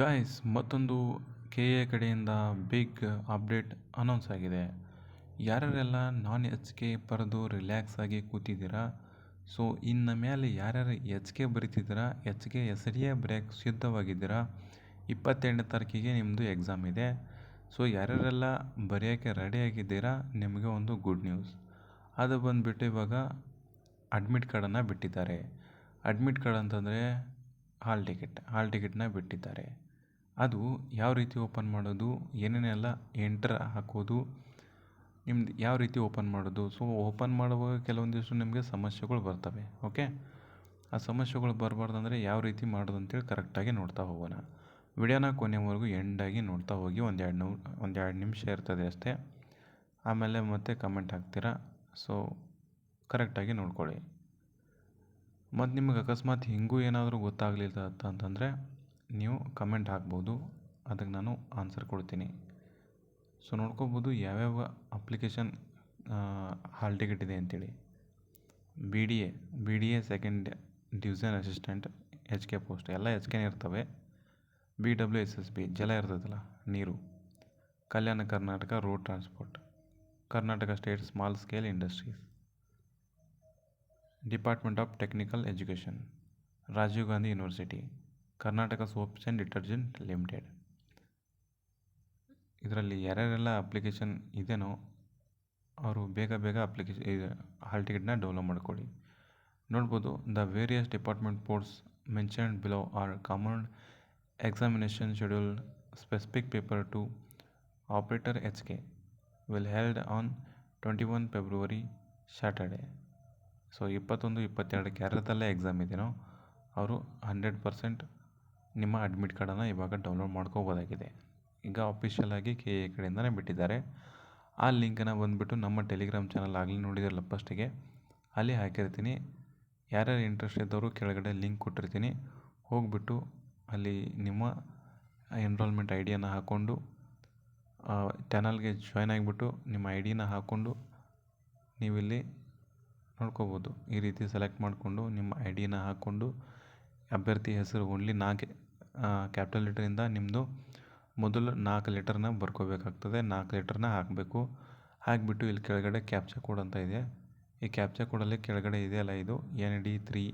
Guys, ಮತ್ತೊಂದು K A ಕಡೆಯಿಂದ big update announce ಆಗಿದೆ. ಯಾರ್ಯಾರೆಲ್ಲ ನಾನ್ ಎಚ್ ಕೆ ಬರೆದು ರಿಲ್ಯಾಕ್ಸ್ ಆಗಿ ಕೂತಿದ್ದೀರಾ, ಸೊ ಇನ್ನು ಮೇಲೆ ಯಾರ್ಯಾರು ಎಚ್ ಕೆ ಬರಿತಿದ್ದೀರಾ, ಎಚ್ ಕೆ ಹೆಸರಿಯೇ ಬರೆಯೋಕ್ಕೆ ಸಿದ್ಧವಾಗಿದ್ದೀರಾ, 28ನೇ ತಾರೀಕಿಗೆ ನಿಮ್ಮದು ಎಕ್ಸಾಮ್ ಇದೆ. ಸೊ ಯಾರ್ಯಾರೆಲ್ಲ ಬರೆಯೋಕ್ಕೆ ರೆಡಿಯಾಗಿದ್ದೀರಾ, ನಿಮಗೆ ಒಂದು ಗುಡ್ ನ್ಯೂಸ್. ಅದು ಬಂದುಬಿಟ್ಟು ಇವಾಗ ಅಡ್ಮಿಟ್ ಕಾರ್ಡನ್ನು ಬಿಟ್ಟಿದ್ದಾರೆ. ಅಡ್ಮಿಟ್ ಕಾರ್ಡ್ ಅಂತಂದರೆ ಹಾಲ್ ಟಿಕೆಟ್ನ ಬಿಟ್ಟಿದ್ದಾರೆ. ಅದು ಯಾವ ರೀತಿ ಓಪನ್ ಮಾಡೋದು, ಏನೇನೆಲ್ಲ ಎಂಟ್ರ್ ಹಾಕೋದು, ನಿಮ್ದು ಯಾವ ರೀತಿ ಓಪನ್ ಮಾಡೋದು. ಸೊ ಓಪನ್ ಮಾಡುವಾಗ ಕೆಲವೊಂದಿಷ್ಟು ನಿಮಗೆ ಸಮಸ್ಯೆಗಳು ಬರ್ತವೆ. ಓಕೆ, ಆ ಸಮಸ್ಯೆಗಳು ಬರಬಾರ್ದಂದ್ರೆ ಯಾವ ರೀತಿ ಮಾಡೋದು ಅಂತೇಳಿ ಕರೆಕ್ಟಾಗಿ ನೋಡ್ತಾ ಹೋಗೋಣ. ವಿಡಿಯೋನ ಕೊನೆವರೆಗೂ ಎಂಡಾಗಿ ನೋಡ್ತಾ ಹೋಗಿ. ಒಂದೆರಡು ನಿಮಿಷ ಇರ್ತದೆ ಅಷ್ಟೇ. ಆಮೇಲೆ ಮತ್ತೆ ಕಮೆಂಟ್ ಹಾಕ್ತೀರಾ. ಸೊ ಕರೆಕ್ಟಾಗಿ ನೋಡ್ಕೊಳ್ಳಿ. ಮತ್ತು ನಿಮಗೆ ಅಕಸ್ಮಾತ್ ಹಿಂಗೂ ಏನಾದರೂ ಗೊತ್ತಾಗಲಿಲ್ಲ ಅಂತಂದರೆ ನೀವು ಕಮೆಂಟ್ ಹಾಕ್ಬೋದು, ಅದಕ್ಕೆ ನಾನು ಆನ್ಸರ್ ಕೊಡ್ತೀನಿ. ಸೊ ನೋಡ್ಕೋಬೋದು ಯಾವ್ಯಾವ ಅಪ್ಲಿಕೇಶನ್ ಹಾಲ್ ಟಿಕೆಟ್ ಇದೆ ಅಂತೇಳಿ. B D A second division assistant H K post ಎಲ್ಲ ಎಚ್ ಕೆನೇ ಇರ್ತವೆ. BWSSB ಜಲ ಇರ್ತದಲ್ಲ, ನೀರು. Kalyana Karnataka road transport, Karnataka state small scale industries, department of technical education, Rajiv Gandhi university, Karnataka soaps and detergent limited. ಇದರಲ್ಲಿ ಯಾರ್ಯಾರೆಲ್ಲ ಅಪ್ಲಿಕೇಶನ್ ಇದೆಯೋ ಅವರು ಬೇಗ ಅಪ್ಲಿಕೇಶನ್ ಹಾಲ್ ಟಿಕೆಟ್ನ ಡೌನ್ಲೋಡ್ ಮಾಡ್ಕೊಳ್ಳಿ. ನೋಡ್ಬೋದು, the various department posts mentioned below are common examination schedule specific paper to operator H K will held on 21 February Saturday. So 21-22 ಯಾರದಲ್ಲೇ exam ಇದೆಯೋ ಅವರು 100% ನಿಮ್ಮ ಅಡ್ಮಿಟ್ ಕಾರ್ಡನ್ನು ಇವಾಗ ಡೌನ್ಲೋಡ್ ಮಾಡ್ಕೋಬೋದಾಗಿದೆ. ಈಗ ಅಫಿಷಿಯಲ್ ಆಗಿ ಕೆ ಎ ಕಡೆಯಿಂದನೇ ಬಿಟ್ಟಿದ್ದಾರೆ. ಆ ಲಿಂಕನ್ನು ಬಂದುಬಿಟ್ಟು ನಮ್ಮ ಟೆಲಿಗ್ರಾಮ್ ಚಾನಲ್ ಆಗಲಿ ನೋಡಿದಿರಲ್ಲ ಫಸ್ಟಿಗೆ, ಅಲ್ಲಿ ಹಾಕಿರ್ತೀನಿ. ಯಾರ್ಯಾರು ಇಂಟ್ರೆಸ್ಟ್ ಇದ್ದವರು ಕೆಳಗಡೆ ಲಿಂಕ್ ಕೊಟ್ಟಿರ್ತೀನಿ, ಹೋಗಿಬಿಟ್ಟು ಅಲ್ಲಿ ನಿಮ್ಮ ಎನ್ರೋಲ್ಮೆಂಟ್ ಐ ಡಿಯನ್ನು ಹಾಕ್ಕೊಂಡು ಚಾನಲ್ಗೆ ಜಾಯ್ನ್ ಆಗಿಬಿಟ್ಟು ನಿಮ್ಮ ಐ ಡಿನ ಹಾಕ್ಕೊಂಡು ನೀವಿಲ್ಲಿ ನೋಡ್ಕೋಬೋದು. ಈ ರೀತಿ ಸೆಲೆಕ್ಟ್ ಮಾಡಿಕೊಂಡು ನಿಮ್ಮ ಐ ಡಿನ ಹಾಕ್ಕೊಂಡು ಅಭ್ಯರ್ಥಿ ಹೆಸರು ಓನ್ಲಿ 4 ಕ್ಯಾಪಿಟಲ್ ಲೆಟರಿಂದ ನಿಮ್ಮದು ಮೊದಲು 4 ಲೆಟರ್ನ ಬರ್ಕೋಬೇಕಾಗ್ತದೆ. 4 ಲೆಟರ್ನ ಹಾಕಬೇಕು. ಹಾಕಿಬಿಟ್ಟು ಇಲ್ಲಿ ಕೆಳಗಡೆ ಕ್ಯಾಪ್ಚಾ ಕೋಡ್ ಅಂತ ಇದೆ. ಈ ಕ್ಯಾಪ್ಚಾ ಕೋಡಲ್ಲಿ ಕೆಳಗಡೆ ಇದೆಯಲ್ಲ, ಇದು ND3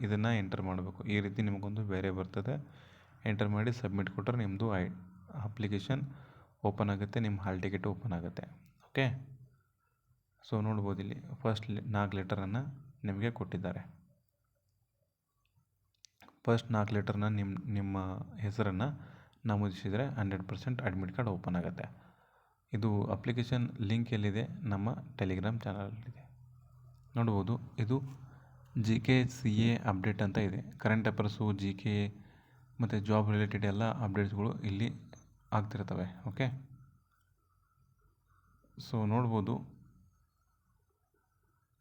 ಇದನ್ನು ಎಂಟರ್ ಮಾಡಬೇಕು. ಈ ರೀತಿ ನಿಮಗೊಂದು ಬೇರೆ ಬರ್ತದೆ. ಎಂಟರ್ ಮಾಡಿ ಸಬ್ಮಿಟ್ ಕೊಟ್ಟರೆ ನಿಮ್ಮದು ಅಪ್ಲಿಕೇಶನ್ ಓಪನ್ ಆಗುತ್ತೆ, ನಿಮ್ಮ ಹಾಲ್ ಟಿಕೆಟ್ ಓಪನ್ ಆಗುತ್ತೆ. ಓಕೆ, ಸೊ ನೋಡ್ಬೋದು ಇಲ್ಲಿ ಫಸ್ಟ್ 4 ಲೆಟರನ್ನು ನಿಮಗೆ ಕೊಟ್ಟಿದ್ದಾರೆ. ಫಸ್ಟ್ 4 ಲೆಟರ್ನ ನಿಮ್ಮ ಹೆಸರನ್ನು ನಮೂದಿಸಿದರೆ 100% ಅಡ್ಮಿಟ್ ಕಾರ್ಡ್ ಓಪನ್ ಆಗುತ್ತೆ. ಇದು ಅಪ್ಲಿಕೇಶನ್ ಲಿಂಕ್ ಎಲ್ಲಿದೆ, ನಮ್ಮ ಟೆಲಿಗ್ರಾಮ್ ಚಾನಲಲ್ಲಿದೆ. ನೋಡ್ಬೋದು, ಇದು GK CA ಅಪ್ಡೇಟ್ ಅಂತ ಇದೆ. ಕರೆಂಟ್ ಅಫೇರ್ಸು, GK ಮತ್ತು ಜಾಬ್ ರಿಲೇಟೆಡ್ ಎಲ್ಲ ಅಪ್ಡೇಟ್ಸ್ಗಳು ಇಲ್ಲಿ ಆಗ್ತಿರ್ತವೆ. ಓಕೆ, ಸೊ ನೋಡ್ಬೋದು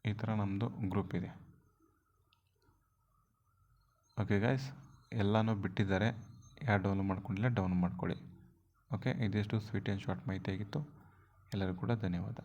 ಈ ಥರ ನಮ್ಮದು ಗ್ರೂಪ್ ಇದೆ. ಓಕೆ ಗಾಯ್ಸ್, ಎಲ್ಲನೂ ಬಿಟ್ಟಿದ್ದಾರೆ. ಯಾರು ಡೌನ್ಲೋಡ್ ಮಾಡ್ಕೊಂಡಿಲ್ಲ ಡೌನ್ಲೋಡ್ ಮಾಡ್ಕೊಳ್ಳಿ. ಓಕೆ, ಇದಿಷ್ಟು ಸ್ವೀಟ್ ಆ್ಯಂಡ್ ಶಾರ್ಟ್ ಮಾಹಿತಿ ಆಗಿತ್ತು. ಎಲ್ಲರಿಗೂ ಕೂಡ ಧನ್ಯವಾದ.